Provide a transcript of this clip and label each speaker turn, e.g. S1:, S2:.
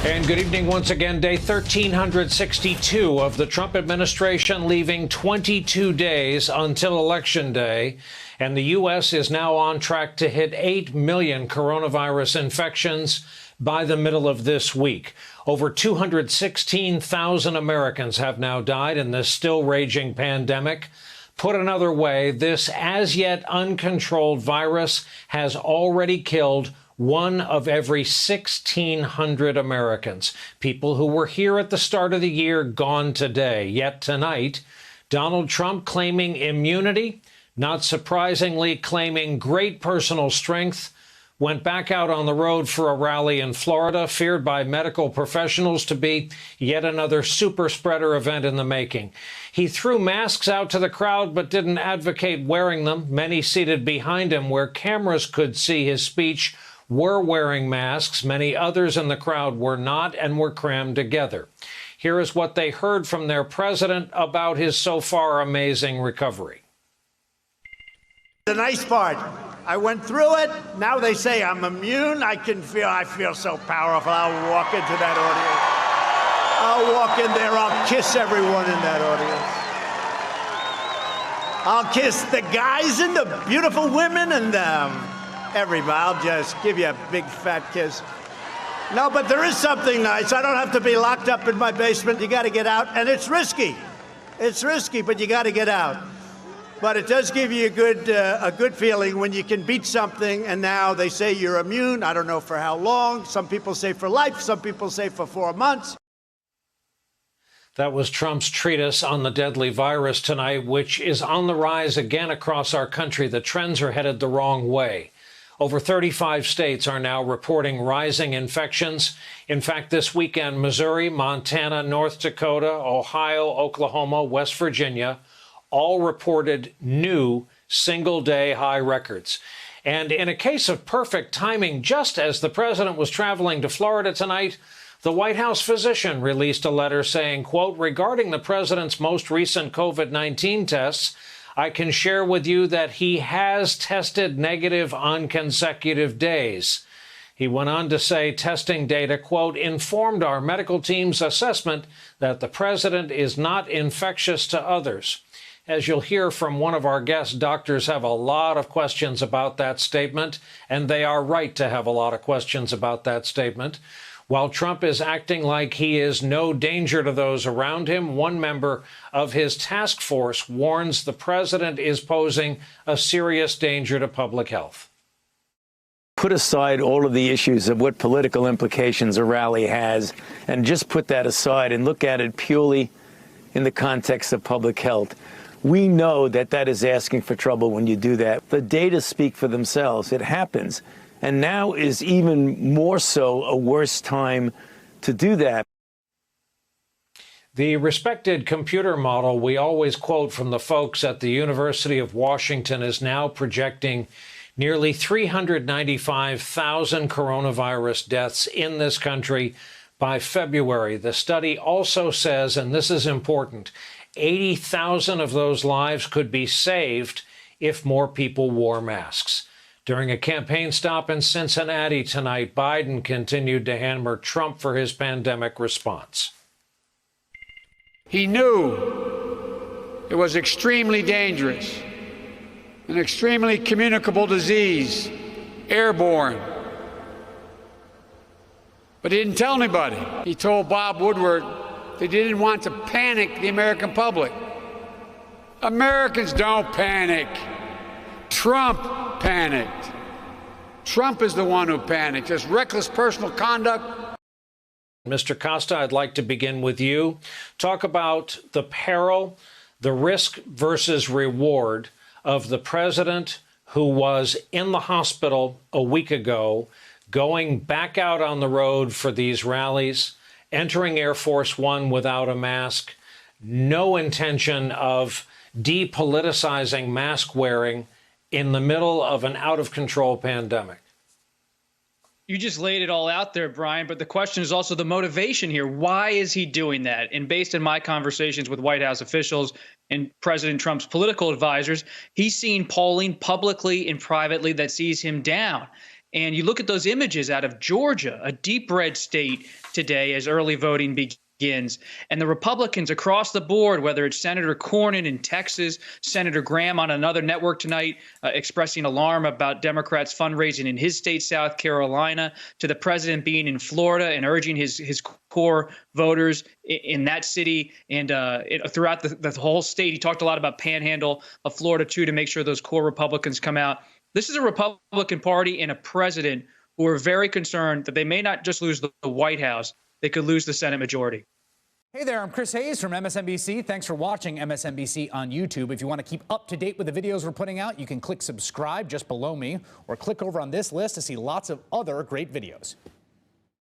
S1: And good evening once again. Day 1362 of the Trump administration, leaving 22 days until Election Day. And the U.S. is now on track to hit 8 million coronavirus infections by the middle of this week. Over 216,000 Americans have now died in this still raging pandemic. Put another way, this as yet uncontrolled virus has already killed one of every 1,600 Americans. People who were here at the start of the year gone today. Yet tonight, Donald Trump claiming immunity, not surprisingly claiming great personal strength, went back out on the road for a rally in Florida, feared by medical professionals to be yet another super spreader event in the making. He threw masks out to the crowd but didn't advocate wearing them. Many seated behind him where cameras could see his speech were wearing masks. Many others in the crowd were not and were crammed together. Here is what they heard from their president about his so far amazing recovery.
S2: The nice part, I went through it. Now they say I'm immune. I feel so powerful. I'll walk into that audience. I'll walk in there. I'll kiss everyone in that audience. I'll kiss the guys and the beautiful women and everybody. I'll just give you a big fat kiss. No, but there is something nice. I don't have to be locked up in my basement. You got to get out, and it's risky. It's risky, but you got to get out. But it does give you a good feeling when you can beat something, and now they say you're immune. I don't know for how long. Some people say for life. Some people say for 4 months.
S1: That was Trump's treatise on the deadly virus tonight, which is on the rise again across our country. The trends are headed the wrong way. Over 35 states are now reporting rising infections. In fact, this weekend, Missouri, Montana, North Dakota, Ohio, Oklahoma, West Virginia all reported new single-day high records. And in a case of perfect timing, just as the president was traveling to Florida tonight, the White House physician released a letter saying, quote, regarding the president's most recent COVID-19 tests, I can share with you that he has tested negative on consecutive days. He went on to say testing data, quote, informed our medical team's assessment that the president is not infectious to others. As you'll hear from one of our guests, doctors have a lot of questions about that statement, and they are right to have a lot of questions about that statement. While Trump is acting like he is no danger to those around him, one member of his task force warns the president is posing a serious danger to public health.
S3: Put aside all of the issues of what political implications a rally has, and just put that aside and look at it purely in the context of public health. We know that that is asking for trouble when you do that. The data speak for themselves. It happens. And now is even more so a worse time to do that.
S1: The respected computer model we always quote from the folks at the University of Washington is now projecting nearly 395,000 coronavirus deaths in this country by February. The study also says, and this is important, 80,000 of those lives could be saved if more people wore masks. During a campaign stop in Cincinnati tonight, Biden continued to hammer Trump for his pandemic response.
S4: He knew it was extremely dangerous, an extremely communicable disease, airborne. But he didn't tell anybody. He told Bob Woodward that he didn't want to panic the American public. Americans don't panic. Trump panicked. Trump is the one who panicked. Just reckless personal conduct.
S1: Mr. Costa, I'd like to begin with you. Talk about the peril, the risk versus reward of the president who was in the hospital a week ago, going back out on the road for these rallies, entering Air Force One without a mask, no intention of depoliticizing mask wearing in the middle of an out-of-control pandemic.
S5: You just laid it all out there, Brian, but the question is also the motivation here. Why is he doing that? And based on my conversations with White House officials and President Trump's political advisors, he's seen polling publicly and privately that sees him down. And you look at those images out of Georgia, a deep red state today as early voting begins. And the Republicans across the board, whether it's Senator Cornyn in Texas, Senator Graham on another network tonight expressing alarm about Democrats fundraising in his state, South Carolina, to the president being in Florida and urging his core voters in that city and throughout the whole state. He talked a lot about Panhandle of Florida, too, to make sure those core Republicans come out. This is a Republican Party and a president who are very concerned that they may not just lose the White House, they could lose the Senate majority.
S6: Hey there, I'm Chris Hayes from MSNBC. Thanks for watching MSNBC on YouTube. If you want to keep up to date with the videos we're putting out, you can click subscribe just below me or click over on this list to see lots of other great videos.